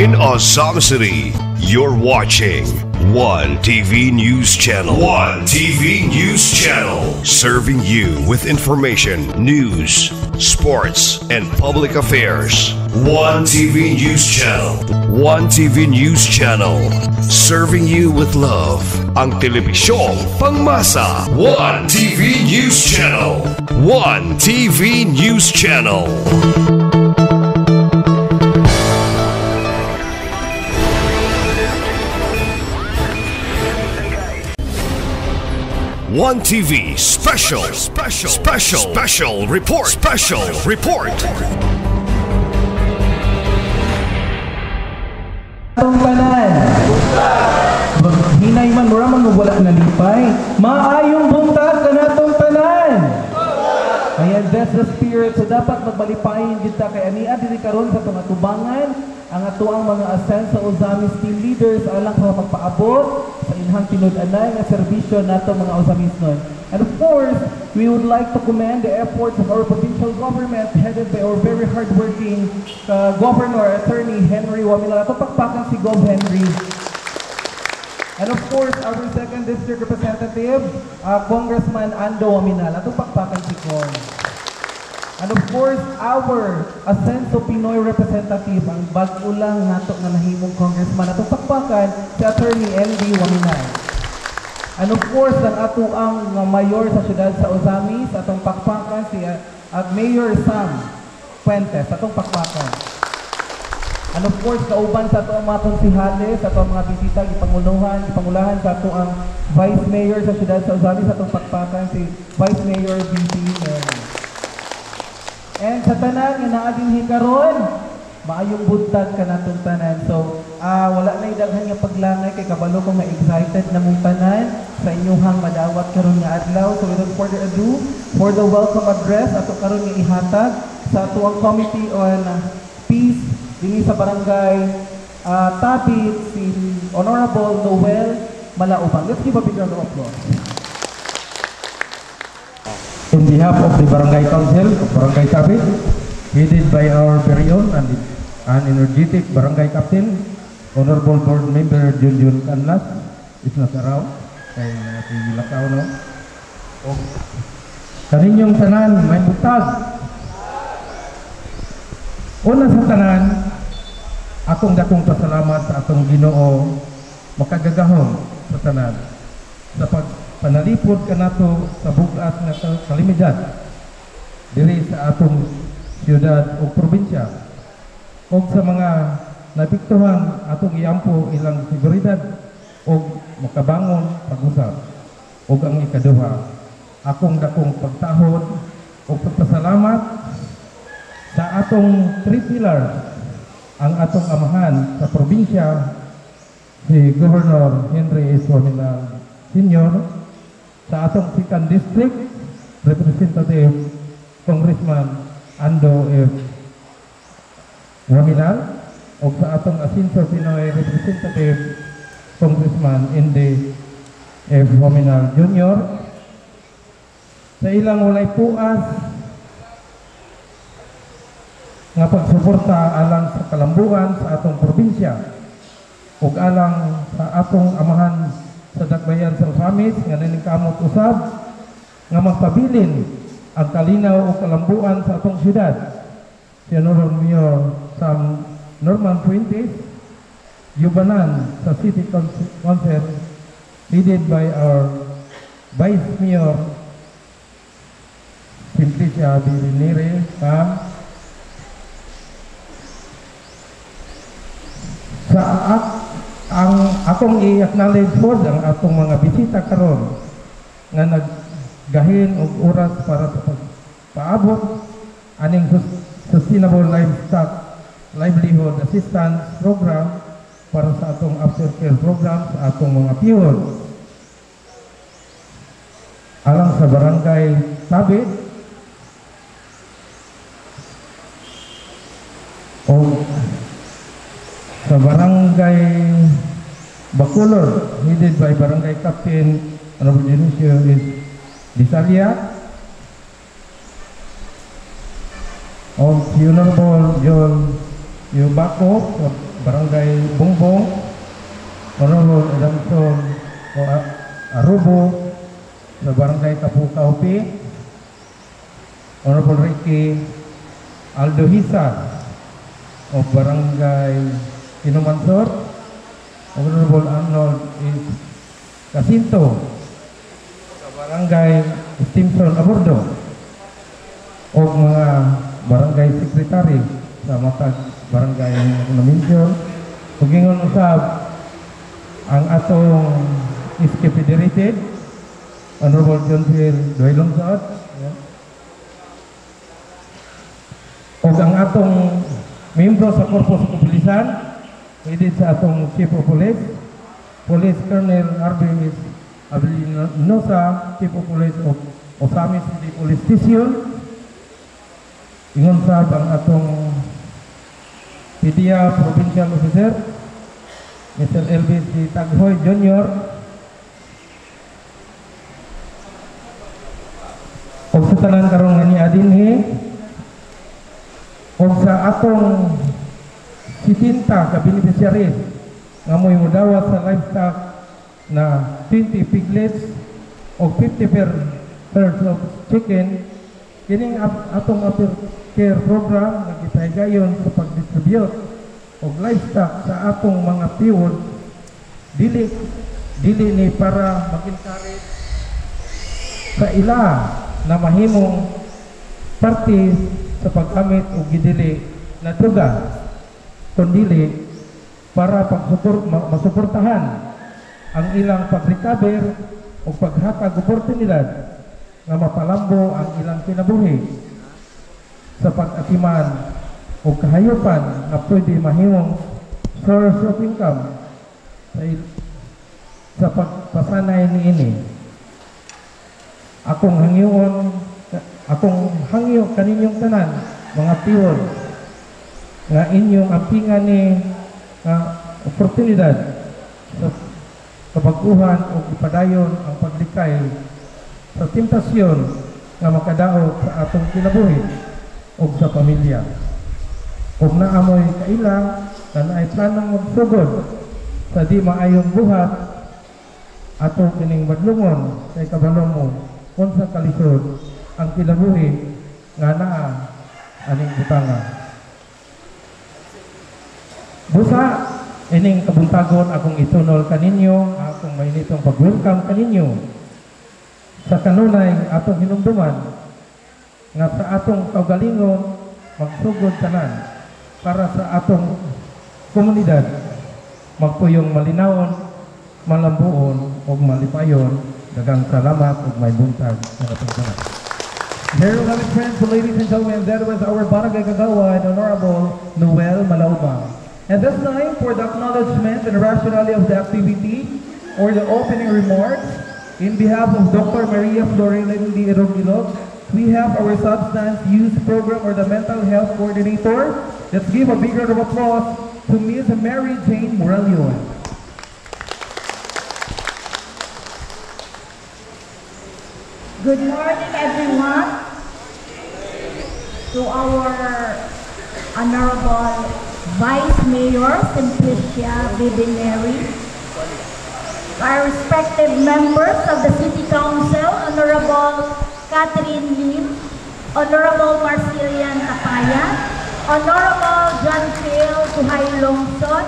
in Azam City. You're watching One TV News Channel. One TV News Channel. Serving you with information, news, sports, and public affairs. One TV News Channel. One TV News Channel. Serving you with love. Ang telebisyong pangmasa. One TV News Channel. One TV News Channel. One TV special report. Atong tanan. Hinay man mura man wala nalipay. Maayong buntag kanatong tanan. Ayan, that's the spirit. So dapat magbalipayin kita kay ania diri karon sa atong atubangan ang atuang mga ascent sa Ozamis team leaders alang sa magpaabot sa inhang tinud-anay nga serbisyo nato mga Ozamisnon. And of course, we would like to commend the efforts of our provincial government headed by our very hardworking Governor Attorney Henry Wamilala. Pakpakan si Gov. Henry. And of course, our second district representative, Congressman Ando Waminala. Pakpakan si Con. And of course, our Asenso Pinoy representative, ang bag-o lang nato nga nahimong congressman, atong pakpakan si Attorney N.D. Waminay. And of course, ang ato ang mayor sa siyudad sa Ozamis, atong pakpakan si Mayor Sam Fuentes, atong pakpakan. And of course, kauban sa ato ang mga konsihales, sa ato ang mga bisita, ipangulahan sa ato ang Vice Mayor sa siyudad sa Ozamis, atong pakpakan si Vice Mayor B.C. Mary. And sa tanan nga naa dinhi karon, maayong buntag kanatong tanan. So, wala na idaghan nga paglangay kay kabalo ko ma-excited na mong tanan sa inyong madawat karon nga adlaw. So, without further ado, for the welcome address ato karon nga ihatag sa atuang Committee on Peace dinhi sa Barangay Tabit, si Honorable Noel Malaubang. Let's give a big round of applause. On behalf of the Barangay Council of Barangay Tabit, headed by our very own and energetic Barangay Captain, Honorable Board Member Junjun Canlas, is not around, kay Lakaw, no? Kaninyong tanan, may butag. Una sa tanan, akong dakong pasalamat sa atong Ginoo, makagagahon sa tanan, sa panalipod ka nato sa bukas nga kalimidad diri sa atong siyudad o probinsya o sa mga napiktuhan atong iampo ilang seguridad o makabangon pag-usap o ang ikaduha akong dakong pagtahod o pagpasalamat sa atong three pillars ang atong amahan sa probinsya si Governor Henry S. Waminal Sr., sa atong second district representative Congressman Ando F. Waminal o sa atong Asenso Pinoy representative Congressman N.D. F. Waminal Jr. sa ilang walay puas nga pagsuporta alang sa kalambuan sa atong probinsya ug alang sa atong amahan sa Dakbayan sa Ozamis nga naningkamot usab nga magpabilin ang kalinaw o kalambuan sa atong siyudad. Si Honorable Mayor Sam Norman Fuentes, yubanan sa City Council headed by our Vice Mayor Simplicia Birinire, sa ang akong i-acknowledge for ang atong mga bisita karon nga naggahin og oras para sa pagpaabot aning Sustainable Livestock Livelihood Assistance Program para sa atong aftercare program sa atong mga piyol alang sa Barangay Tabit o sa Barangay Bacolod, headed by Barangay Captain Honorable Dionisio Disalia, of Honorable John Yubaco of Barangay Bongbong, Honorable Adamson Arubo sa Barangay Kapukaupi, Honorable Ricky Aldo Hisa of Barangay Kinumansor, Honorable Arnold Jacinto sa Barangay Stimson Abordo, o mga barangay secretary sa matag barangay na-mention. Ug ingon usab ang atong SK Federated, Honorable John Phil Doylong Saad, o ang atong membro sa Korpo sa Kapulisan, headed sa atong Chief of Police, Police Colonel Arvinis Abilinosa, Chief of Police of Osamis City Police Station. Ingon sab ang atong PDEA Provincial Officer, Mr. Elvis D. Taghoy Jr. O sa tanan karong nga dinhi, o sa atong 70 ka beneficiaries nga mo'y mudawat sa livestock na 20 piglets o 50 per herds of chicken, kining atong care program nga gitaygayon sa pag-distribute og livestock sa atong mga piwod dili ni para mag-encourage sa ila na mahimong parte sa paggamit og gidili na druga, kundi para masuportahan ang ilang pag-recover o paghatag oportunidad nga mapalambo ang ilang kinabuhi sa pag-atiman o kahayupan na pwede mahimong source of income sa pagpasanay niini. Akong hangyo kaninyong tanan, mga piwod, nga inyong ampingan ni oportunidad sa kabaguhan o ipadayon ang paglikay sa tentasyon nga makadaot sa atong kinabuhi o sa pamilya. Kung naamoy kailang na naay planong magsugod sa di maayong buhat, ato kining madlungon kay kabalo mo kung sa kalisod ang kinabuhi nga naa aning butanga. Busa ining kabuntagon akong itunol kaninyo, akong mainitong pag-welcome kaninyo sa kanunay atong hinumduman nga sa atong kaugalingon magsugod tanan para sa atong komunidad magpuyong malinawon, malambuon ug malipayon. Dagang salamat ug may buntag sa atong tanan. There you have it, friends, ladies and gentlemen. That was our Barangay Kagawad, Honorable Noel Malaubang. And this time, for the acknowledgement and rationale of the activity or the opening remarks, in behalf of Dr. Maria Florina D. Erogilog, we have our Substance Use Program or the Mental Health Coordinator. Let's give a big round of applause to Ms. Mary Jane Moralion. Good morning, everyone. To our Honorable Vice Mayor Simplicia Bibineri, our respective members of the City Council, Honorable Catherine Lim, Honorable Marcelian Tapayan, Honorable John Phil Tuhay Longson,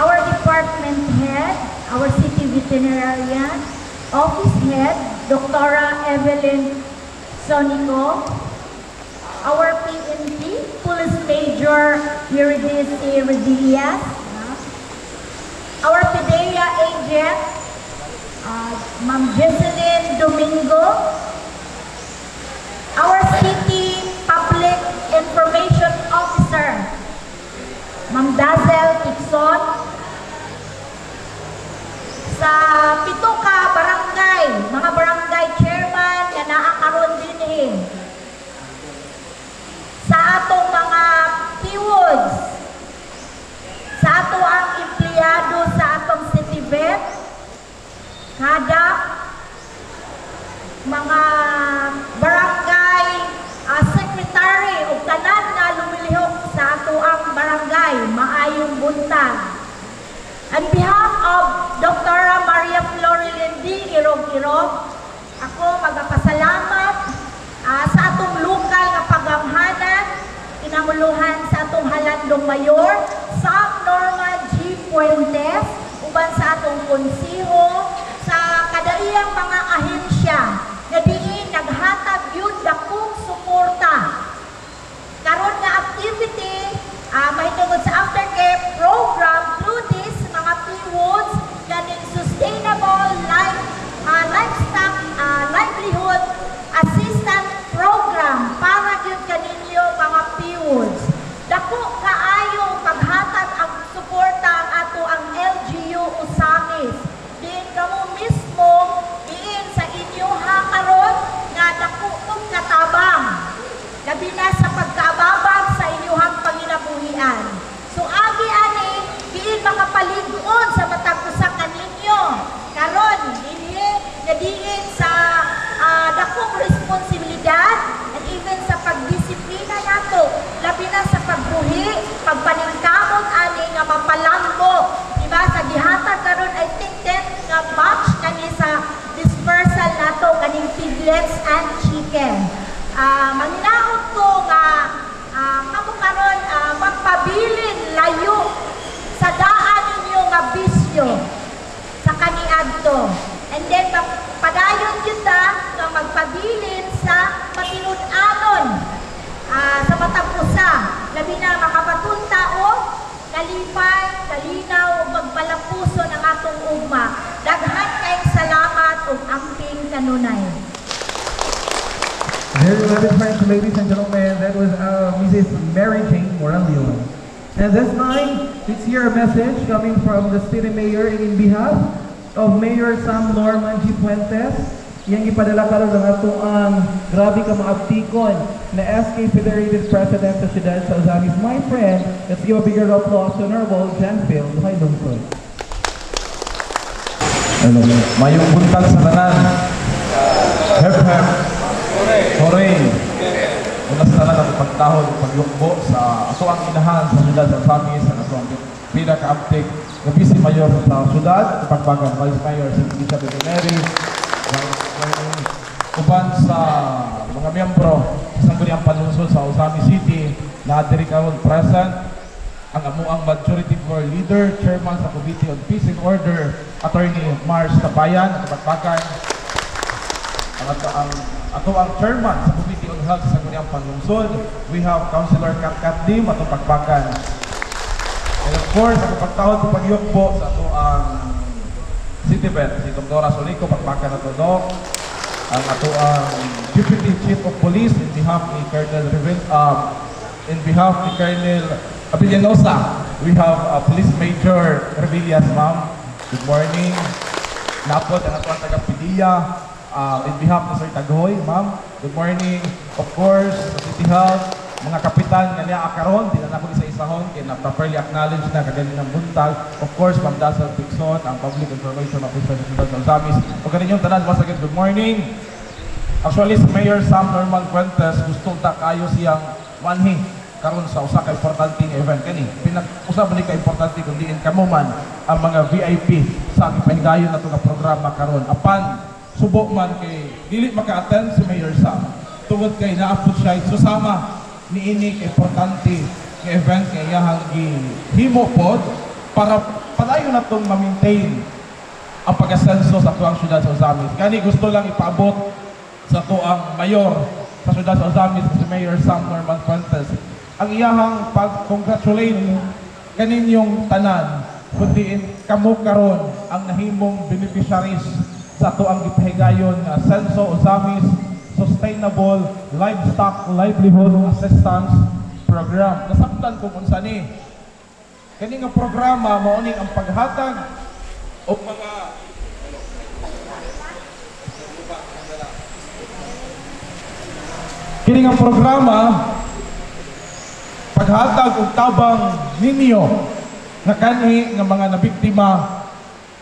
our department head, our city veterinarian, office head, Dr. Evelyn Sonico, our PNP, Police Major Eurydice Rodillas, our PDEA agent, Ma'am Jesselyn Domingo, our city public information officer, Ma'am Dazel Tixon, sa 7 ka barangay, mga barangay chairman nga naakaroon din sa atong mga keywords, sa ato ang empleyado sa atong city vet, kada mga maayong buntag. On behalf of Dr. Maria Florilyn D. Irog-Irog, ako magpasalamat sa atong lokal nga pagamhanan, kinanguluhan sa atong halandong mayor, Sam Norman G. Puentes, uban sa atong konsiho, sa kadaiyang mga ahensya na diin naghatag yun dakong suporta. Karon nga activity, mahitungod sa aftercare program through this mga PWODs ganing sustainable livestock livelihood assistance program para yun kaninyo mga PWODs. Dako kaayo paghatag ang suporta ang ato ang LGU Usamis. Din kamo mismo diin sa inyo karon nga dako kong katabang. Labi na sa pagkaababag sa inyong panginabuhian. So agi ani diin makapalig-on sa matag usa kaninyo. Karon diin sa dakong responsibilidad and even sa pagdisiplina nato. Labi na sa pagbuhi, pagpaningkamot ani nga mapalambo. Diba sa gihatag karon I think 10 nga batch kani sa dispersal nato kaning piglets and chicken. Manghinaot ko nga kamo karon magpabilin layo sa daan ninyo nga bisyo sa kaniadto. And then padayon kita nga magpabilin sa matinud-anon sa matag usa. Labi na makapatunta o kalipay, kalinaw ug magpalapuso ng atong ugma. Daghan kayong salamat ug amping kanunay. There you have it, friends, ladies and gentlemen. That was Mrs. Mary Jane Moraleon. And this time, let's hear a message coming from the city mayor in behalf of Mayor Sam Norman G. Puentes. Yang ipadala karon ng ato ang grabe ka maabtikon na SK Federated President sa siyudad sa Ozamis. My friend, let's give a bigger applause to Honorable Jan Phil. Hi, Lungkod. Mayong buntag sa tanan. Hep hep. Hooray! Una sa tanan ang pagtahod, pagyukbo sa ato ang inahan sa siyudad sa Ozamis, ang ato ang pinaka-uptik na Vice Mayor sa siyudad, pagbagan Vice Mayor si Lisa Mary, uban sa mga miyembro sa Sangguniang Panunsod sa Ozamis City na diri karon present ang amuang majority floor leader, chairman sa Committee on Peace and Order, Attorney Mars Tabayan, kapagbagan ang ato ang chairman sa Committee on Health sa Sangguniang Panunsod. We have Councilor Kat Dim at pagbagan. And of course, ang pagtawad sa pagyukbo sa ato ang City Bet, si Dr. Solico, pagbagan na to, Doc. Ang ato ang Deputy Chief of Police in behalf ni Colonel Abellanosa, we have Police Major Revillas, ma'am. Good morning. Napod ang ato ang taga-Pidia. In behalf ni Sir Taghoy, ma'am. Good morning. Of course, sa City Health, mga kapitan nga niya akaron, di na ako sa isahon, kaya na properly acknowledge na kagaling ng buntag. Of course, Ma'am Dazzle Pixon, ang Public Information Officer sa Siyudad ng Ozamis. O kaninyong tanan, once again, good morning. Actually, si Mayor Sam Norman Puentes, gustong kayo siyang manhi karon sa usa ka importanteng event kani. Pinag-usab ni ka importante kung diin kamo man ang mga VIP sa ipahigayon nato nga programa karon. Apan subo man kay dili maka-attend si Mayor Sam. Tungod kay naapod siya susama niini kay importante nga event kay iyahang gihimo pod para padayon natong ma-maintain ang pag-asenso sa tuang siyudad sa Ozamis. Kani gusto lang ipaabot sa tuang mayor sa siyudad sa Ozamis si Mayor Sam Norman Puentes ang iyahang pag-congratulate kaninyong tanan kundiin kamo karon ang nahimong beneficiaries sa tuang gipahigayon nga Senso Ozamis Sustainable Livestock Livelihood Assistance Program. Nasabtan ko kung saan kani nga programa mao ni ang paghatag o mga kini nga programa paghatag og tabang ninyo nga kanhi nga mga nabiktima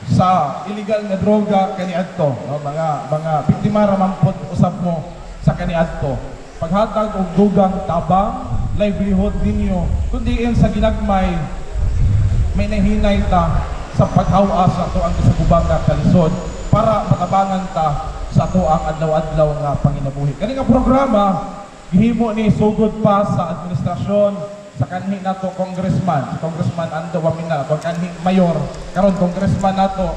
sa illegal nga droga kaniadto, no? mga biktima ra man pod usab mo sa kaniadto. Paghatag og dugang tabang livelihood ninyo kundiin sa ginagmay may nahinay ta sa paghawa sa ato ang kasagubang nga kalisod para matabangan ta sa ato ang adlaw-adlaw nga panginabuhi. Kani nga programa gihimo ni sugod pa sa administrasyon sa kanhi nato congressman, si Congressman Ando Waminal, o kanhi mayor, karon congressman nato,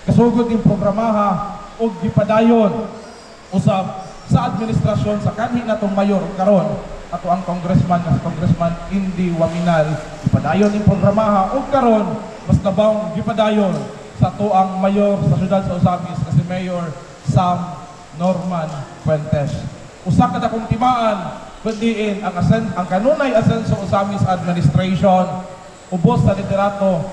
kasugod yung programaha o gipadayon usab sa administrasyon sa kanhi natong mayor karon ato ang congressman na si Congressman Indy Waminal, gipadayon yung programaha o karon mas labang gipadayon sa ato ang mayor sa siyudad sa Osamis kasi Mayor Sam Norman Fuentes. Usa ka dakong timaan kundiin ang kanunay asenso Osamis Administration ubos sa liderato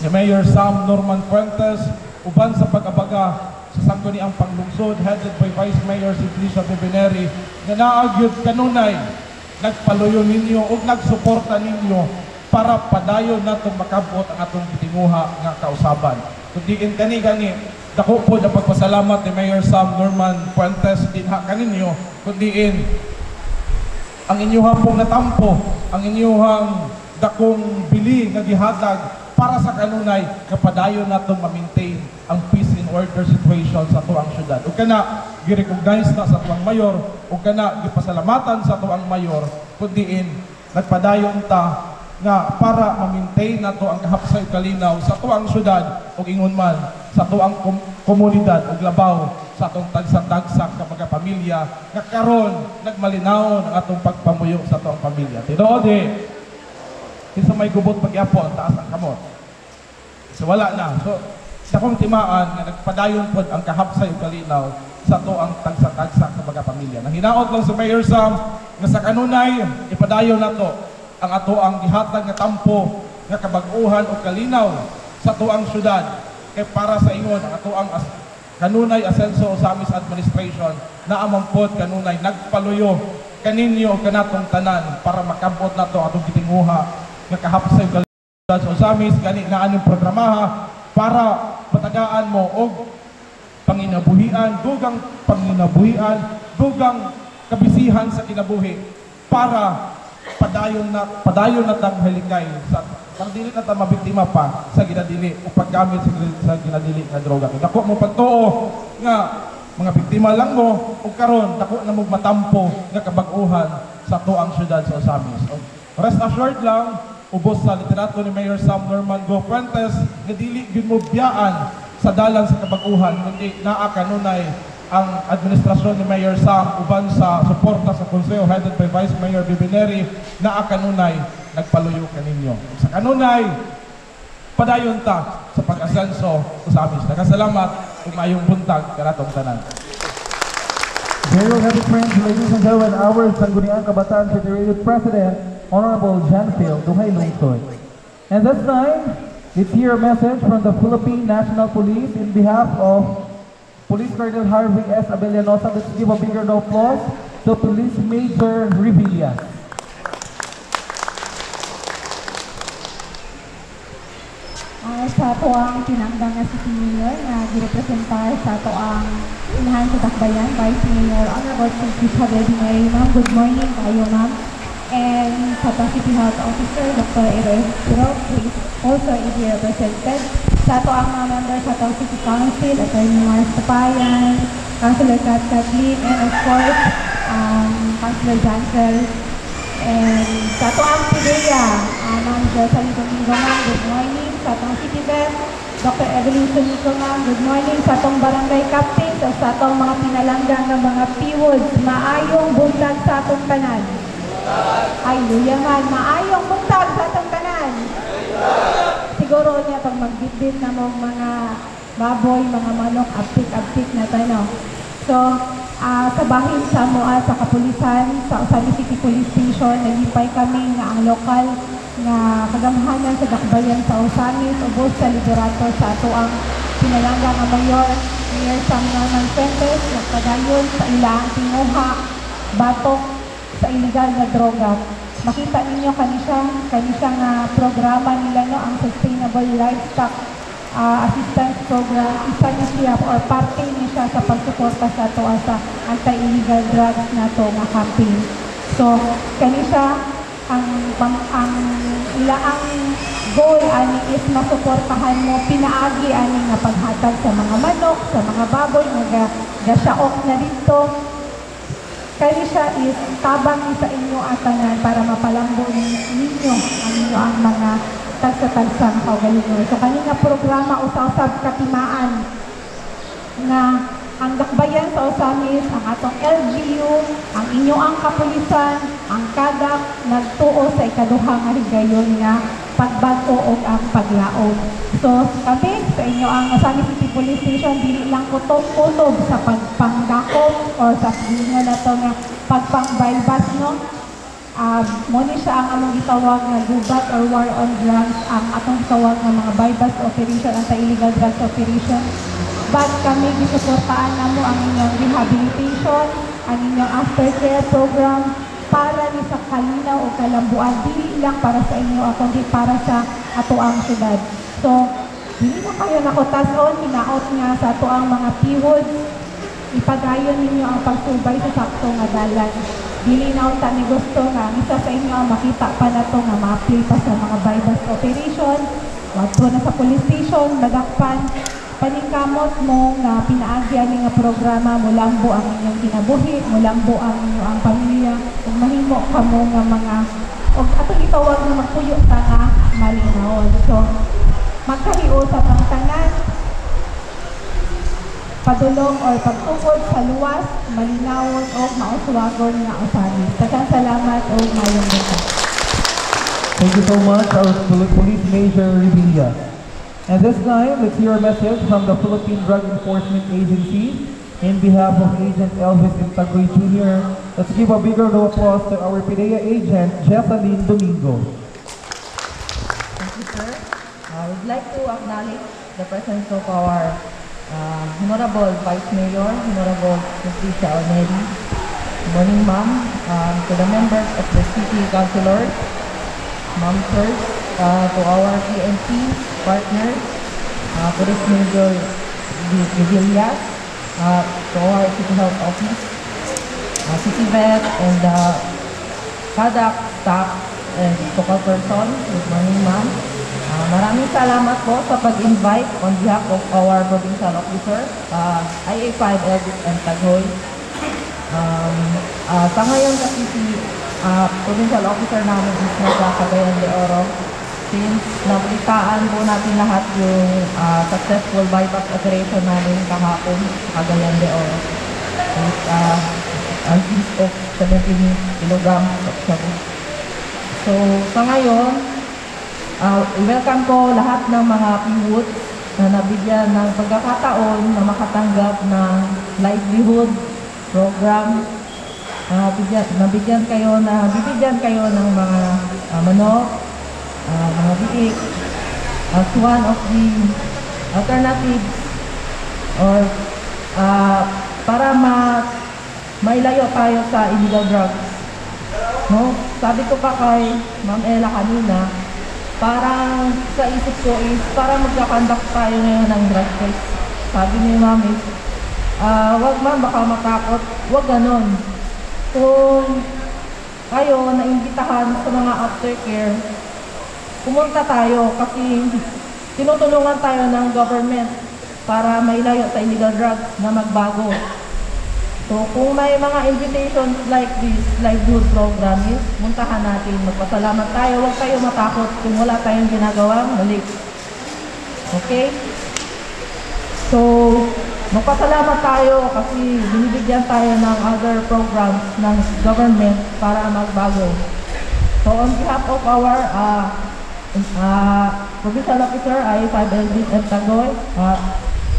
ni Mayor Sam Norman Fuentes uban sa pag-abaga sa sangguniang panglungsod headed by Vice Mayor Simplicio Bibineri nga naagyod kanunay nagpaluyo ninyo ug nagsuporta ninyo para padayon natong makabot ang atong gitinguha nga kausaban. Kundiin kani dako po na pagpasalamat ni Mayor Sam Norman Fuentes dinha kaninyo kundiin ang inyuhang pong natampo, ang inyuhang dakong bili nga gihatag para sa kanunay kapadayon natong ma-maintain ang peace and order situation sa tuang syudad. Ug kana gi-recognize na sa tuang mayor, ug kana gipasalamatan sa tuang mayor kundiin nagpadayon ta nga para ma-maintain nato ang kahapsay kalinaw sa tuang syudad ug ingon man sa tuang komunidad ug labaw sa atong tagsa-tagsa ka mga pamilya nga karon nagmalinaw ang atong pagpamuyo sa atong pamilya. Tinuod kinsa may gubot pagyapon taas ang kamot. So wala na. So sa kong timaan nga nagpadayon pod ang kahapsay ug kalinaw sa tuang tagsa-tagsa ka mga pamilya. Nanghinaot lang sa Mayor Sam nga sa kanunay ipadayon nato ang ato ang gihatag nga tampo nga kabag-uhan ug kalinaw sa tuang syudad kay para sa ingon ang ato ang kanunay asenso Osamis Administration na amangpod kanunay nagpaluyo kaninyo o kanatong tanan para makabot nato atong gitinguha nga kahapsay kalidad sa Osamis gani na anong programaha para patagaan mo og panginabuhian, dugang panginabuhian, dugang kabisihan sa kinabuhi para padayon na tang halikay sa para dili na ta mabiktima pa sa ginadili o paggamit sa ginadili nga droga. Dako mo pagtuo nga mga biktima lang mo o karon dako na mo matampo nga kabag-uhan sa tuang syudad sa Osamis. Rest assured lang ubos sa literato ni Mayor Sam Norman Fuentes nga dili gyud mo biyaan sa dalan sa kabag-uhan kundi naa kanunay ang administrasyon ni Mayor Sam uban sa suporta sa konseho headed by Vice Mayor Bibineri naa kanunay nagpaluyo kaninyo. Sa kanunay padayon ta sa pag-asenso Osamis. Nagasalamat ug maayong buntag kanatong tanan. Very happy friends, ladies and gentlemen, our Sangguniang Kabataan Federated President, Honorable John Phil Duhay Lungsod. And this time, let's hear a message from the Philippine National Police in behalf of Police Colonel Harvey S. Abellanosa. Let's give a bigger applause to Police Major Revilla. Sa ato ang pinanggang nga si Mayor na girepresentar sa ato ang inahan sa Dakbayan, Vice Mayor Honorable City Javier Mary. Ma'am, good morning kayo ma'am. And sa City Health Officer, Dr. Eroy Piro, who is also here represented. Sa ato ang mga members sa ato City Council, Attorney Mars Tapayan, Councilor Kat Kathleen, and of course, Councilor Jansel. And sa ato ang PIDEA, Ma'am Jocelyn Domingo, ma'am, good morning. Sa atong City Vet, Dr. Evelyn Sunico, ma'am, good morning. Sa atong barangay captain, sa atong mga pinalanggang ng mga PWODs, maayong buntag sa atong tanan. Hallelujah man, maayong buntag sa atong tanan. Siguro niya pag magbitbit na mong mga baboy, mga manok, aptik-aptik na tayo. So, sa bahin sa mua sa kapulisan, sa Osamis City Police Station, nalipay kami nga ang lokal nga kagamhanan sa Dakbayan sa Osamis, ubos sa liderato sa ato ang pinalangga nga Mayor Sam Norman Fuentes, nagpadayon sa ilang tinguha, batok sa illegal na droga. Makita ninyo kanisya nga programa nila no, ang Sustainable Livestock Assistance Program. Isa niya siya or parte niya siya sa pagsuporta sa ato sa anti-illegal drugs na to nga campaign. So, kanisya ang ilaang goal ani is masuportahan mo pinaagi ani nga paghatag sa mga manok, sa mga baboy nga gasyaok na dito. Kaya siya is tabang ni sa inyo atanan para mapalambo ninyo ang mga tagsa-tagsang kaugalingon. So kanina programa usa-usab katimaan nga ang dakbayan sa Osamis, ang atong LGU, ang inyoang kapulisan, ang kadak nagtuo sa ikaduha nga higayon nga pagbago o ang paglaom. So kami sa inyo ang Osamis City Police Station dili lang kutob-kutob sa pagpangdakop or sa paglingon na to nga pagpangbaybas, no? Muna siya ang among gitawag na gubat or war on drugs, ang atong gitawag na mga bypass operation, anti-illegal drugs operation. But kami gisuportaan na mo ang inyong rehabilitation, ang inyong aftercare program para ni sa kalinaw o kalambuan, dili lang para sa inyo, kundi para sa atoang syudad. So, dili na kayo nakotason, hinaot nga sa atoang mga piwods, ipagayon ninyo ang pagsubay sa sakto nga dalan. Dili na unta ni gusto nga isa sa inyo ang makita pa na to nga ma-appeal pa sa mga bypass operation, wadto na sa police station, madakpan, paningkamot mo nga pinaagyan ni nga programa, mulambo ang inyong kinabuhi, mulambo ang inyong pamilya, ug mahimo kamo nga mga og atong itawag nga magpuyo ta nga malinawon. So magkahios sa tanan padulong or pagtukod sa luwas, malinawon o mauswagon nga Osamis. Daghang salamat o mayong buka. Thank you so much, our Police Major Revilla. And this time, let's hear a message from the Philippine Drug Enforcement Agency in behalf of Agent Elvis Intagoy Jr. Let's give a bigger round of applause to our PIDEA agent, Jessalyn Domingo. Thank you, sir. I would like to acknowledge the presence of our Honorable Vice Mayor, Honorable Patricia Oneri. Good morning, ma'am. To the members of the city councilors, ma'am, sirs, to our PNP partners, Police Major Revilla, to our City Health Office, City Vet, and CADAC staff and local person. Good morning, ma'am. Maraming salamat po sa pag-invite on behalf of our provincial officer, IA5 Elvis Intagoy. Sa ngayon kasi si provincial officer namin is nasa Cagayan de Oro. Since nabalitaan po natin lahat yung successful bypass operation namin kahapon sa Cagayan de Oro. With a piece of 17 kilograms of shabu. So sa ngayon, welcome ko lahat ng mga PWOODs na nabigyan ng pagkakataon na makatanggap ng livelihood program. Bibigyan kayo ng mga manok, mga biik, as one of the alternatives or para mailayo tayo sa illegal drugs. No? Sabi ko pa kay Ma'am Ella kanina, parang sa isip ko is para magkakandak tayo ngayon ng drug test. Sabi ni Ma'am is, wag ma'am, baka matakot. Wag ganon. Kung kayo naimbitahan sa mga aftercare, pumunta tayo kasi tinutulungan tayo ng government para mailayo sa illegal drugs na magbago. So kung may mga invitations like this, livelihood program is, muntahan natin, magpasalamat tayo, huwag tayo matakot kung wala tayong ginagawang mali. Okay? So, magpasalamat tayo kasi binibigyan tayo ng other programs ng government para magbago. So on behalf of our provincial officer, IA5 Elvis Intagoy,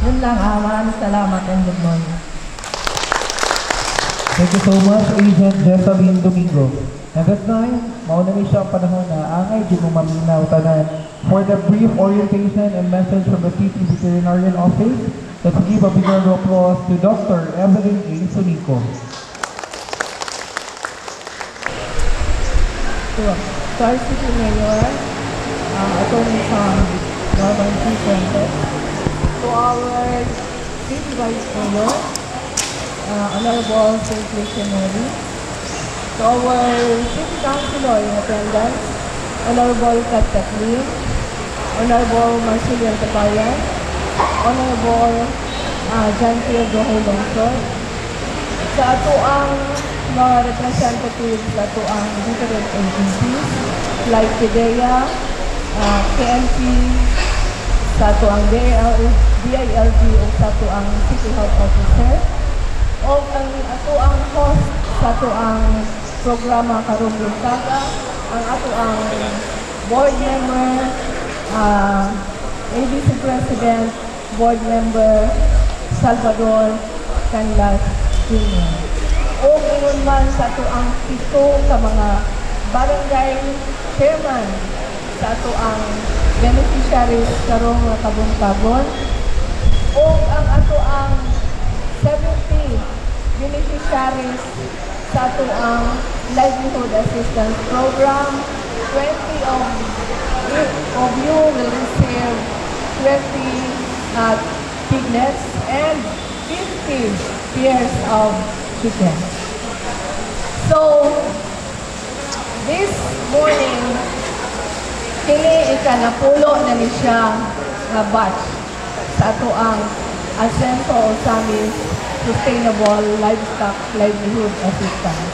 yun lang, maraming salamat and good morning. Thank you so much, Agent Jessalyn Domingo. And this time, mauna may siyang panahon na angay di mo maminaw tanan. For the brief orientation and message from the City Veterinarian Office, let's give a big round of applause to Dr. Evelyn A. Sunico. To our City Mayor, Attorney Sam Norman P. Fuentes, to our City Vice Mayor, Honorable Patricia Oneri, to our City Councilor in attendance, Honorable Kat Kathleen, Honorable Marcelian Tabayan, Honorable John Pierre Dohay Longson, sa ato ang mga representatives sa ato ang different agencies like PIDEA, KNP, sa ato ang DILG o sa ato ang City Health Officer, o ang ato ang host sa ato ang programa karong luntaga, ang ato ang board member, ABC President, board member Salvador Canlas Jr. O ngayon man sa ato ang 7 ka mga barangay chairman sa ato ang beneficiaries karong kabon-kabon, o ang ato ang 70 beneficiaries sa ato ang livelihood assistance program. 20 of you will receive 20 piglets and 50 pairs of chicken. So, this morning, kini ikanapulo na ni siya nga batch sa ato ang Asenso Osamis Sustainable Livestock Livelihood Assistance.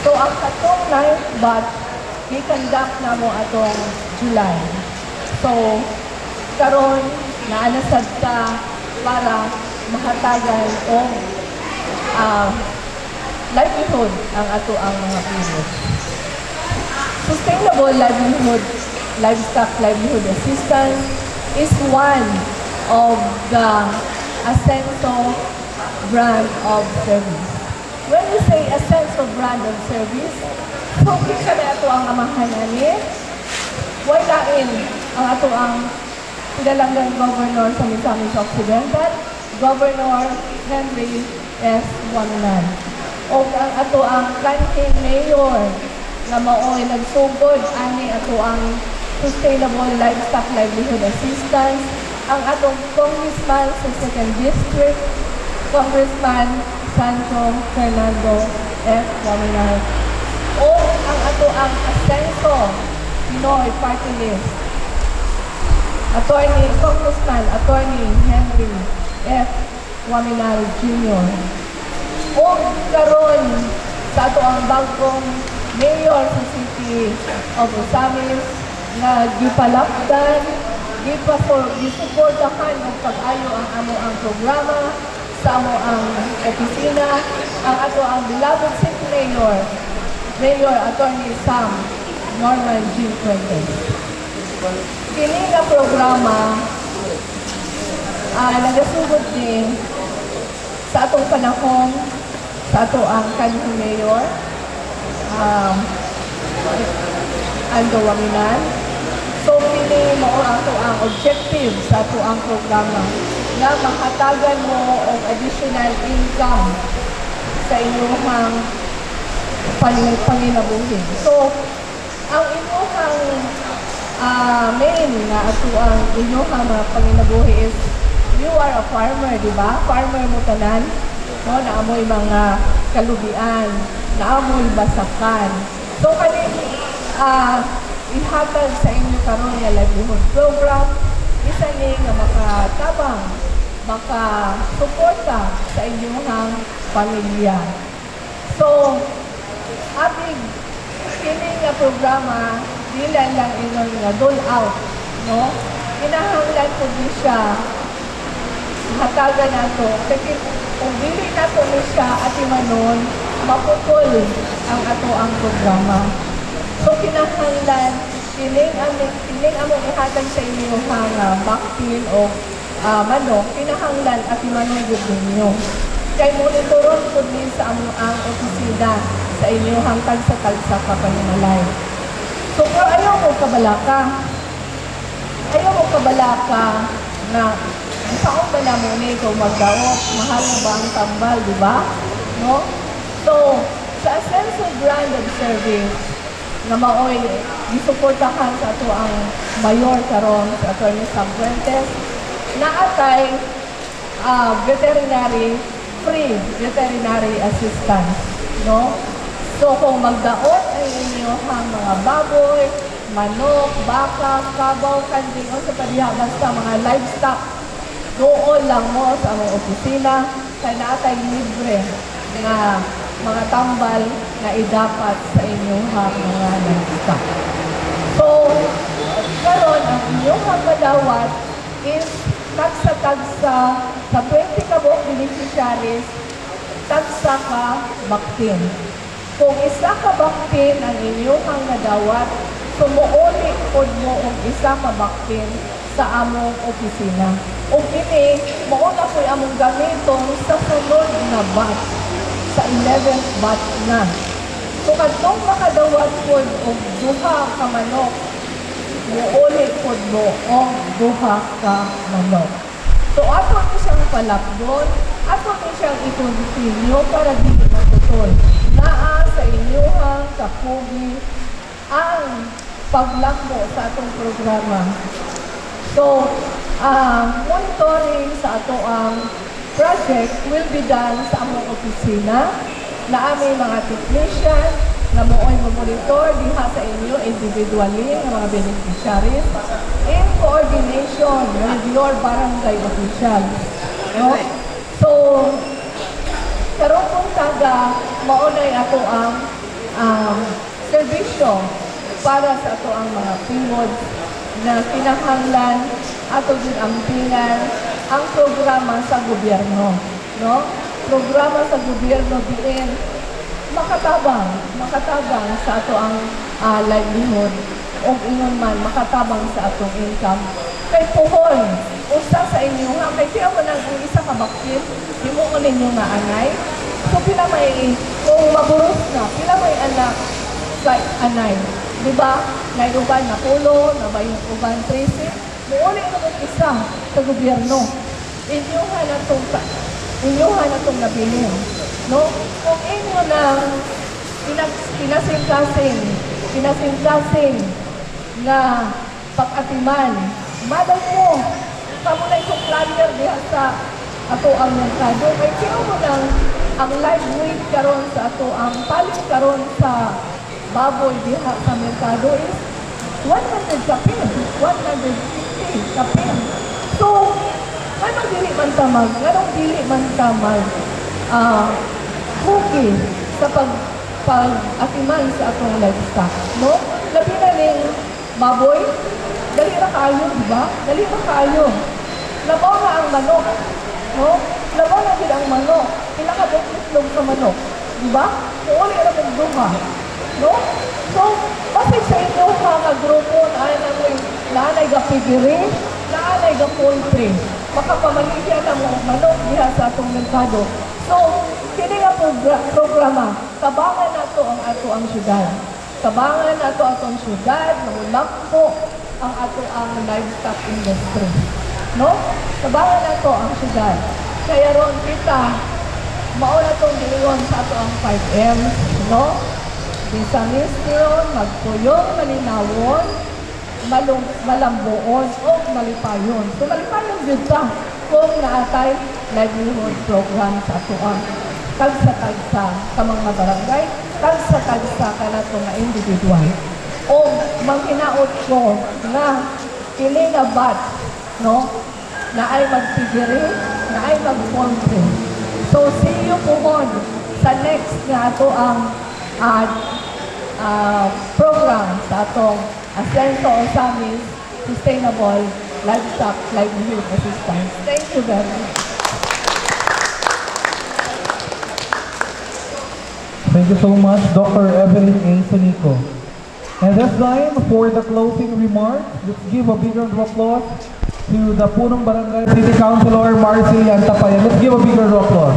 So, ang katong 9th batch, i-conduct na mo atong July. So, karon naanasad ka para mahatagan o livelihood ang ato ang mga pilos. Sustainable Livelihood Livestock Livelihood Assistance is one of the Asenso brand of service. When you say Asenso brand of service, so kita na ito ang amahan ani, why lain ang ato ang pinalanggang Governor sa Misamis Occidental, Governor Henry S. Waminan. O ang ato ang kanting mayor na mao'y nagsugod ani ato ang Sustainable Livestock Livelihood Assistance, ang atong Congressman sa 2nd District, Congressman Sancho Fernando F. Waminan. O ang ato ang Asenso Pinoy Party List, Congressman Attorney Henry F. Waminan Jr. O karon sa ato ang bagong mayor sa City of Osamis na gipalapdan, gisuportahan ng pag-ayo ang amo ang programa sa amo ang opisina, ang ato ang beloved City Mayor, Mayor Attorney Sam Norman G. Fuentes. Kini nga programa nagasugod din sa atong panahon sa ato ang kanhing mayor Ando Waminan. So kini mo ato ang objective sa ato ang programa na makatagan mo og additional income sa inyong panginabuhi. So ang inyong main nga ato ang inyong mga panginabuhi is you are a farmer, di ba? Farmer mo tanan, no? Naamoy mga kalubian, naamoy basakan. So kanin ihatag sa inyo karon nga livelihood program, isa ni nga makatabang, makasuporta sa inyong pamilya. So, ating kini nga programa, dila lang inyong nga dole out, no? Kinahanglan po din siya, hatagan nato. Kasi kung dili nato ni siya at imanon, maputol ang ato ang programa. So, kinahanglan, kining among ihatag sa inyo baktin o manok, kinahanglan at imanon yun ninyo. Kay monitoron po din sa ang opisina sa inyo hangtag sa talsa kapanumalay. So, pero ayaw mo kabalaka. Ayaw mo kabalaka na saan ba na muna ikaw magdaot? Mahal mo ba ang tambal, di ba? No? So, sa Asenso brand of service, na maoy gisuportahan sa ato ang mayor karon sa Attorney Sam Fuentes, na atay free veterinary assistance, no? So kung magdaot ang inyong mga baboy, manok, baka, kabaw, kanding, o sa padiha, basta mga livestock. Doon lang mo sa among opisina, kaya naatay libre nga mga tambal na idapat sa inyong mga livestock. So, karon ang inyong kadawat is tagsa-tagsa sa 20 ka buok beneficiaries, tagsa ka baktin. Kung isa ka baktin ang inyong kadawat, sumuuli pod mo og isa ka baktin sa among opisina. O kini, mauna ko'y among gamiton sa sunod na batch, sa 11th batch na. So, katong makadawat pod og duha ka manok, muulit po mo o duha ka manok. So, ato ni siyang palakdon, ato ni siyang i-continue para dito matutol. Naa sa inyong kapugi ang paglakbo sa atong programa. So, monitoring sa ato ang project will be done sa among opisina na aming mga technician na mooy mamonitor diha sa inyo individually ng mga beneficiaries in coordination with your barangay official. No? So, karon kung taga maunay ako ang serbisyo para sa ato ang mga PIWOD na kinahanglan ato din ampingan ang programa sa gobyerno. No? Programa sa gobyerno diin makatabang sa ato ang livelihood o ingon man makatabang sa atong income. Kay puhon, usa sa inyo nga, kay tiya mo nang isa ka bakit, di mo ko ninyo nga anay. So pila may, kung maburos na, pila may anak sa anay. Diba? May uban na pulo, na may uban 13, muuli naman isa sa gobyerno. Inyuhan na itong nabilin. No? Kung inyo nang pinasing-kasing na pag-atiman, madal mo, kamo na itong flyer diha sa ato ang merkado. Kaya kino mo nang ang live weight karon sa ato ang palit karon sa baboy diha sa merkado is 100 kapin, 150 kapin. So, anong dili man tamag, okay sa pag-atiman sa atong livestock, no? Labi na ning baboy, dali ra kaayo, di ba? Dali ra kaayo. Labaw na ang manok, no? Labaw na din ang manok. Pinakabukitlog sa manok, di ba? Kuuli ra ng duha, no? So, bakit sa inyo mga grupo naanay ga pigiri, naanay ga poultry, makapamaligyan ang mga manok diha sa atong merkado. So, kini nga programa, tabangan nato ang ato ang syudad. Tabangan nato atong syudad, nangulakpo ang ato ang livestock industry. No? Tabangan nato ang syudad. Kaya ron kita, mauna itong diyon sa ato ang 5M, no? Bisanistion, magpuyong, malinawon, malambuon, o malipayon. So, malipayon dito ta kung naatay livelihood program sa ato ang tagsa-tagsa sa mga barangay, tagsa-tagsa ka na ito nga individual. O manghinaot ko na kini nga batch, no? Na ay magpigiri, na ay mag-poultry. So, see you po sa next nga ato ang program sa atong Asenso Osamis Sustainable Livestock Livelihood Assistance. Thank you very much. Thank you so much, Dr. Evelyn A. Sonico. And this time, for the closing remarks, let's give a big round of applause to the Punong Barangay City Councilor, Marcy Antapayan. Let's give a big round of applause.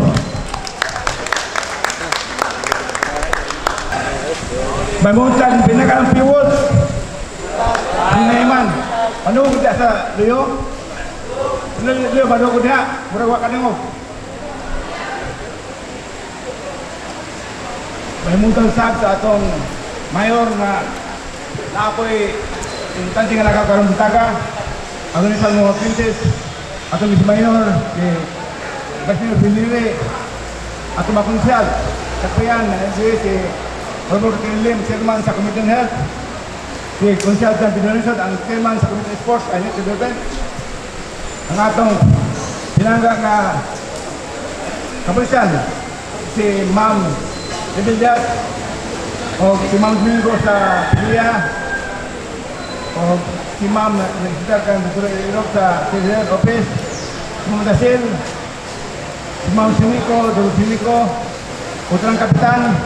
Mamuntan, pinakalang PIWOD. Pinaiman. Ano ko sa Leo? Leo, bago ko diha. Murag ka mo. Mamuntan sa atong mayor na ako'y instansi nga nakakaroon ng taga. Ako ni Salmo Princess. Atong Miss Mayor. Vice Mayor Pinili. Atong makonsyal. Kapayan, si Robert Kinlim, Chairman sa Committee on Health, si si Consultant Pinonisan, ang chairman sa Community Sports, ay nito ang atong pinangga nga kapulisan, si Ma'am Rebellias, o si Ma'am Domingo sa Piliya, o si Ma'am nagsitarkan sa Irok sa President Office, si Ma'am Dasil, si Ma'am Simiko, Utrang Kapitan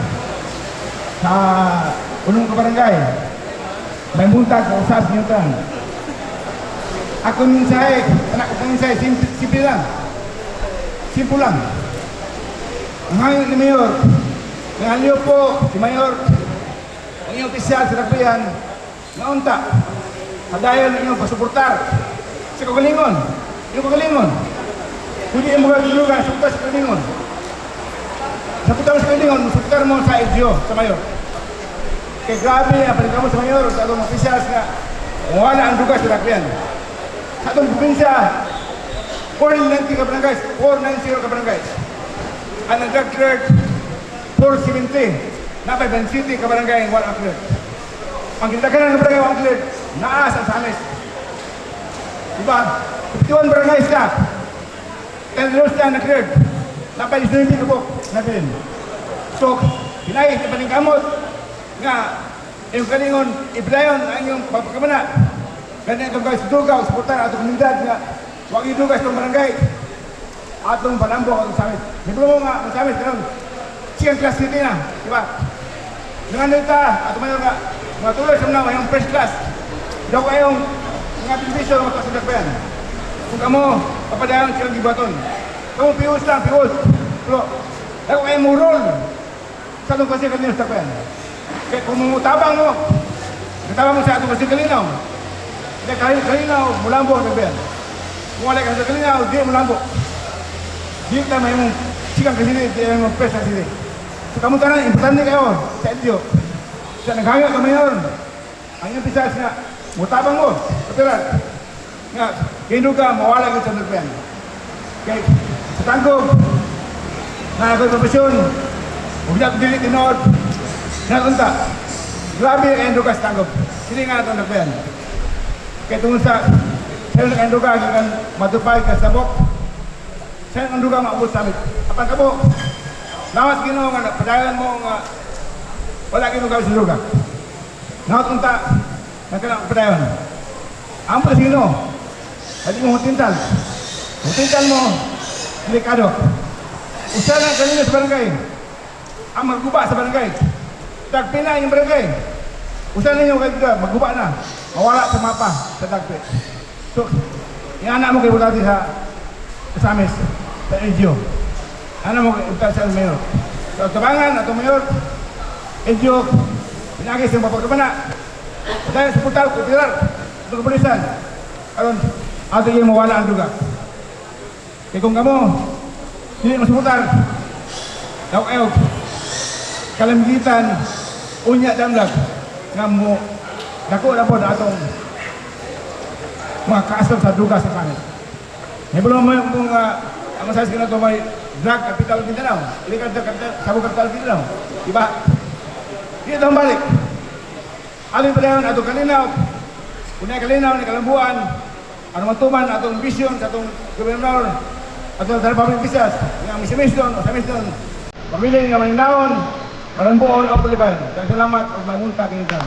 sa unong kabarangay. May buntag sa usas niyo tan. Ako minsay, anak ko minsay, simple lang. Simple lang. Ang hangin ni Mayor, nangalyo po si Mayor, ang iyong opisyal sa Dakbayan, naunta, hadayon ng iyong pasuportar sa kagalingon. Iyong kagalingon. Kung di mga gilugan, suportar sa kagalingon. Sa putar sa kagalingon, suportar mo sa LGO, sa Mayor. Kaya grabe ang paligamo sa Mayor, sa atong opisyal nga, wala ang dugas sa Dakbayan. Sa atong probinsya, 490 ka barangays, 490 ka barangays. Ang nag-drug cleared, 470. Napay Ban City ka barangay, wala ang cleared. Ang kinagakanan ng barangay, wala cleared. Naas ang Samis. Diba? 51 barangays na. 10 rows na na-cleared. Napay 19 ka po, na-cleared. So, pinay, ipaningkamot, nga, yung kalingon, ibrayon ang inyong pagpakamana. Ganyan itong guys, dugaw, suportan atong komunidad nga, huwag idugas itong barangay. Atong panambo, atong Samis. Hindi mo nga, ang Samis, ganun. Second class city na, diba? Dengan ita, atong Mayor nga, mga tuloy sa mga yung first class. Daw kayong mga television, mga kasundak pa yan. Kung kamo, papadayan silang gibaton. Kamu pius lang, pius. Pero, daw kayong murol. Sa atong kasi kanina sa pa yan. Kaya kung mutabang mo, natabang mo sa atong kasi kalinaw. Kaya kalinaw, mulambo ang tabihan. Kung wala ka sa kalinaw, di mulambo. Di ka may mong sikang kasi di mong press na sili. So kamu tanan, importante kayo sa LGO. Sa naghanga ka Mayor, ang iyong pisas nga, mutabang mo, kapiran. Nga, kaya ka, mawala ka sa nagpayan. Kaya, sa tanggob, na ako'y profesyon, huwag na dili tinod, nakunta. Grabe ang ka sa tanggob. Hindi nga ito nagpayan. Kaya tungkol sa sa'yo ng ka, kaya matupay ka sa bok, sa'yo ng ka maubos sa amin. Apan ka po, nawas ginawa nga, padayan mo nga, wala ginawa sa lugar. Nawat unta, nagkanang padayan. Ang pasino, hindi mo hutintal. Hutintal mo, delikado. Usa lang kanina sa barangay, ang magguba sa barangay. Tagpina yung barangay. Usa ninyo kayo magguba na, mawala sa mapa, sa tagpi. So, yung anak mo kayo butati sa Samis, sa LGO. Ano mo ito sa Mayor? So, tabangan atong Mayor, LGO, pinagis yung papagkabana. Dahil sa putal, kutirar, itong kapulisan. Karon, ato yung mawala ang duga. Kaya kung kamo, hindi mo suputar, daw kayo, kalamigitan, unya damlag, nga mo, dako na po na atong mga kaasal sa duga sa pangit. May bulong mo yung ang masayas ka na ito may drug capital Mindanao. Ilikan sabog capital Mindanao. Diba? Dito ang balik. Alin pa lang atong kalinaw. Kung na kalinaw, na kalambuan, ano matuman, atong vision, atong gobernador, atong public officials, nga misimisyon, o samisyon, pamilya nga maninaon, marambuon o paliban. Salamat at mamunta kayo dyan.